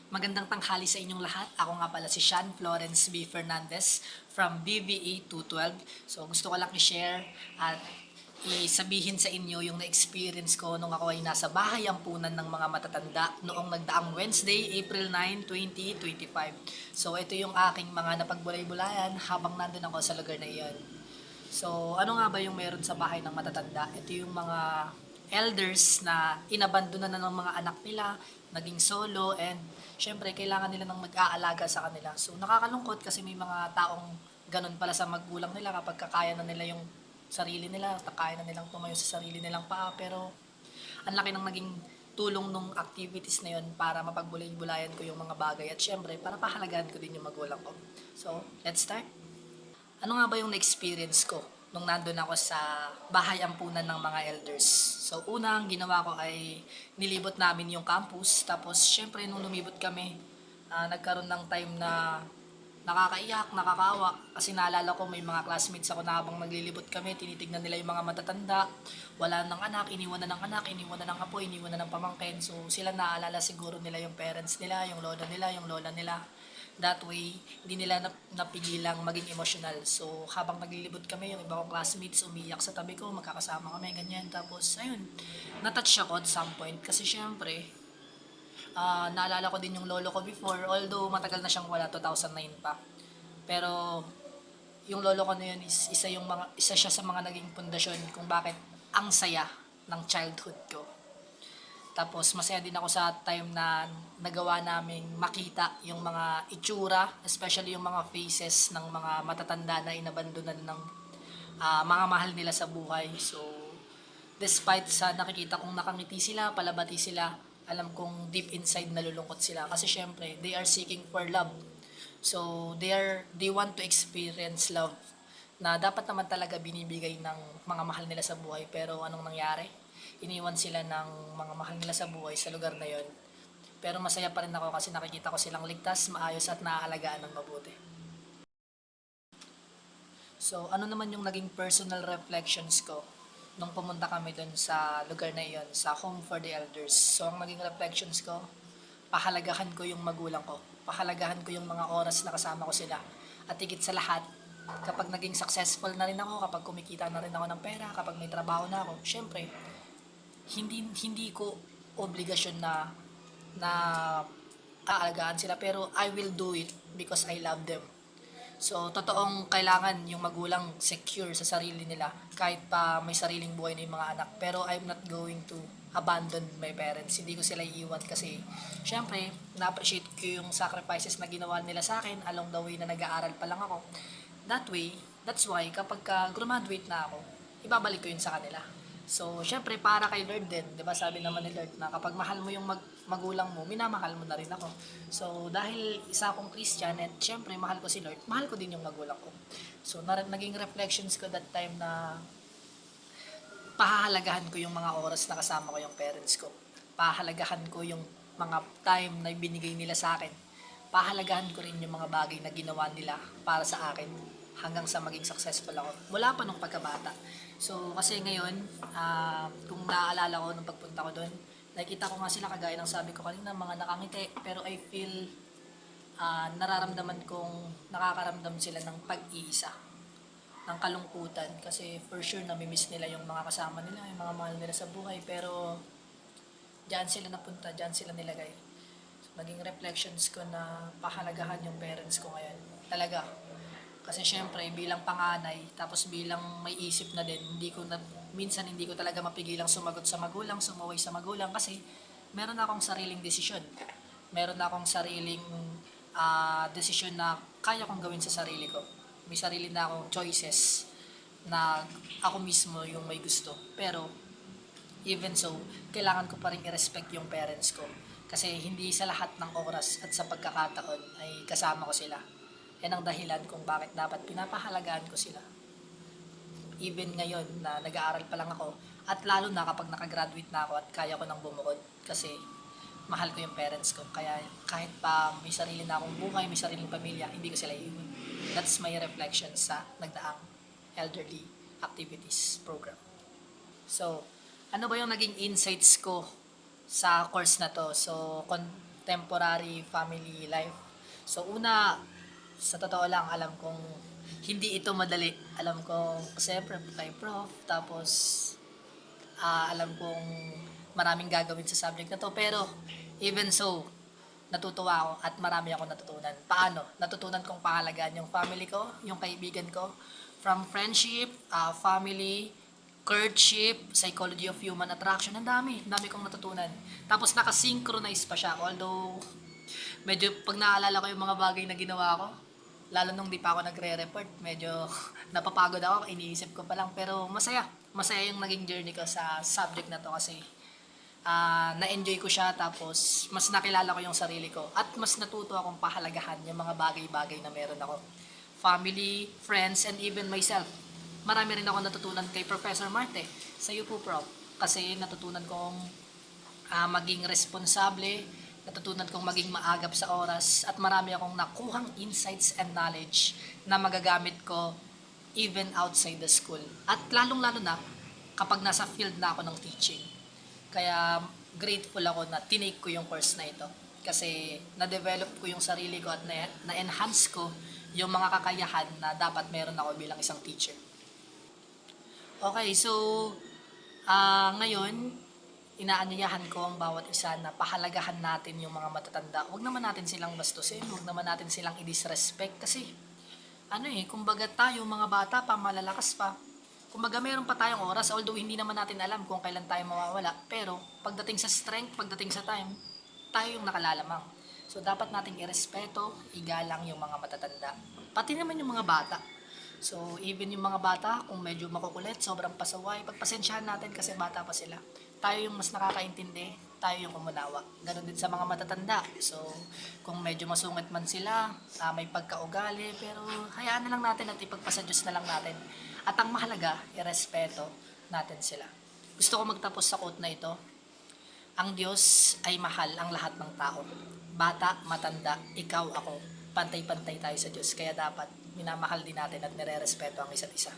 Magandang tanghali sa inyong lahat. Ako nga pala si Sean Florence B. Fernandez from BBA 212. So gusto ko lang i-share at isabihin sa inyo yung na-experience ko nung ako ay nasa bahay ampunan ng mga matatanda noong nagdaang Wednesday, April 9, 2025. So ito yung aking mga napagbulay-bulayan habang nandun ako sa lugar na iyon. So, ano nga ba yung meron sa bahay ng matatanda? Ito yung mga elders na inabandona na ng mga anak nila, naging solo, and syempre, kailangan nila ng mag-aalaga sa kanila. So, nakakalungkot kasi may mga taong ganun pala sa magulang nila kapag kakaya na nila yung sarili nila, kaya na nilang tumayo sa sarili nilang paa, pero ang laki ng naging tulong nung activities na yun para mapagbulay-bulayan ko yung mga bagay at syempre, para pahalagahan ko din yung magulang ko. So, let's start. Ano nga ba yung na-experience ko nung nandun ako sa bahay ampunan ng mga elders? So, unang ginawa ko ay nilibot namin yung campus. Tapos, syempre, nung lumibot kami, nagkaroon ng time na nakakaiyak, nakakawa. Kasi naalala ko may mga classmates ako na habang naglilibot kami, tinitignan nila yung mga matatanda. Wala ng anak, iniwan na ng anak, iniwan na ng apo, iniwan na ng pamangkin. So, sila naalala siguro nila yung parents nila, yung lolo nila, yung lola nila. That way, hindi nila napigilang maging emotional. So, habang naglilibot kami, yung iba kong classmates umiyak sa tabi ko, magkakasama kami, ganyan. Tapos, ayun, natouch ako at some point. Kasi syempre, naalala ko din yung lolo ko before, although matagal na siyang wala, 2009 pa. Pero, yung lolo ko na yun is isa siya sa mga naging pundasyon kung bakit ang saya ng childhood ko. Tapos masaya din ako sa time na nagawa naming makita yung mga itsura, especially yung mga faces ng mga matatanda na inabandonan ng mga mahal nila sa buhay. So, despite sa nakikita kong nakangiti sila, palabati sila, alam kong deep inside nalulungkot sila. Kasi syempre, they are seeking for love. So, they want to experience love na dapat naman talaga binibigay ng mga mahal nila sa buhay. Pero anong nangyari? Iniwan sila ng mga mahal nila sa buhay sa lugar na yon. Pero masaya pa rin ako kasi nakikita ko silang ligtas, maayos at naaalagaan ng mabuti. So, ano naman yung naging personal reflections ko nung pumunta kami dun sa lugar na iyon, sa Home for the Elders. So, ang naging reflections ko, pahalagahan ko yung magulang ko. Pahalagahan ko yung mga oras na kasama ko sila. At higit sa lahat, kapag naging successful na rin ako, kapag kumikita na rin ako ng pera, kapag may trabaho na ako, syempre, hindi ko obligasyon na aalagaan sila, pero I will do it because I love them. So, totoong kailangan yung magulang secure sa sarili nila kahit pa may sariling buhay na yung mga anak. Pero I'm not going to abandon my parents. Hindi ko sila iiwan kasi syempre, na-appreciate ko yung sacrifices na ginawa nila sa akin along the way na nag-aaral pa lang ako. That way, that's why kapag graduate na ako, ibabalik ko yun sa kanila. So, syempre, para kay Lord din, di ba sabi naman ni Lord na kapag mahal mo yung magulang mo, minamahal mo na rin ako. So, dahil isa akong Christian at syempre, mahal ko si Lord, mahal ko din yung magulang ko. So, naging reflections ko that time na pahahalagahan ko yung mga oras na kasama ko yung parents ko. Pahahalagahan ko yung mga time na binigay nila sa akin. Pahalagahan ko rin yung mga bagay na ginawa nila para sa akin hanggang sa maging successful ako. Wala pa nung pagkabata. So, kasi ngayon, kung naaalala ko nung pagpunta ko doon, nakikita ko nga sila kagaya ng sabi ko kanina, mga nakangiti. Pero I feel nararamdaman kong nakakaramdam sila ng pag-iisa, ng kalungkutan. Kasi for sure, namimiss nila yung mga kasama nila, yung mga mahal nila sa buhay. Pero diyan sila napunta, diyan sila nilagay. So, naging reflections ko na pahalagahan yung parents ko ngayon. Talaga, kasi syempre, bilang panganay, tapos bilang may isip na din, minsan hindi ko talaga mapigilang sumagot sa magulang, sumaway sa magulang kasi meron akong sariling desisyon. Meron akong sariling desisyon na kaya kong gawin sa sarili ko. May sarili na akong choices na ako mismo yung may gusto. Pero, even so, kailangan ko pa rin i-respect yung parents ko. Kasi hindi sa lahat ng oras at sa pagkakataon ay kasama ko sila. Yan ang dahilan kung bakit dapat pinapahalagaan ko sila. Even ngayon na nag-aaral pa lang ako, at lalo na kapag nakagraduate na ako at kaya ko nang bumukod. Kasi mahal ko yung parents ko. Kaya kahit pa may sarili na akong buhay, may sariling pamilya, hindi ko sila iiwan. That's my reflection sa nagdaang elderly activities program. So, ano ba yung naging insights ko sa course na to? So, temporary family life. So una, sa totoo lang, alam kong hindi ito madali. Alam kong, siyempre, tayo prof, tapos alam kong maraming gagawin sa subject na to. Pero, even so, natutuwa ako at marami akong natutunan. Paano? Natutunan kong pahalagaan yung family ko, yung kaibigan ko, from friendship, family, courtship, psychology of human attraction. Ang dami kong natutunan. Tapos nakasynchronize pa siya. Although, medyo pag naalala ko yung mga bagay na ginawa ko, lalo nung di pa ako nagre-report, medyo napapagod ako, iniisip ko pa lang. Pero masaya. Masaya yung naging journey ko sa subject na to kasi na-enjoy ko siya, tapos mas nakilala ko yung sarili ko at mas natuto akong pahalagahan yung mga bagay-bagay na meron ako. Family, friends, and even myself. Marami rin ako natutunan kay Professor Marte. Sa iyo po, Prof. Kasi natutunan kong maging responsable, natutunan kong maging maagap sa oras, at marami akong nakuhang insights and knowledge na magagamit ko even outside the school. At lalong-lalo na kapag nasa field na ako ng teaching. Kaya grateful ako na tinake ko yung course na ito. Kasi na-develop ko yung sarili ko at na-enhance ko yung mga kakayahan na dapat meron ako bilang isang teacher. Okay, so ngayon, inaanyayahan ko ang bawat isa na pahalagahan natin yung mga matatanda. Huwag naman natin silang bastusin, huwag naman natin silang i-disrespect kasi kumbaga tayo mga bata pa, malalakas pa. Kumbaga meron pa tayong oras, although hindi naman natin alam kung kailan tayo mawawala. Pero pagdating sa strength, pagdating sa time, tayo yung nakalalamang. So dapat nating irespeto, igalang yung mga matatanda. Pati naman yung mga bata. So even yung mga bata, kung medyo makukulit, sobrang pasaway, pagpasensyahan natin kasi bata pa sila. Tayo yung mas nakakaintindi, tayo yung umunawa. Ganon din sa mga matatanda. So kung medyo masungit man sila, may pagkaugali, pero hayaan na lang natin at ipagpasa Diyos na lang natin. At ang mahalaga, irespeto natin sila. Gusto ko magtapos sa quote na ito. Ang Diyos ay mahal ang lahat ng tao. Bata, matanda, ikaw, ako. Pantay-pantay tayo sa Diyos. Kaya dapat minamahal din natin at nire-respeto ang isa't isa.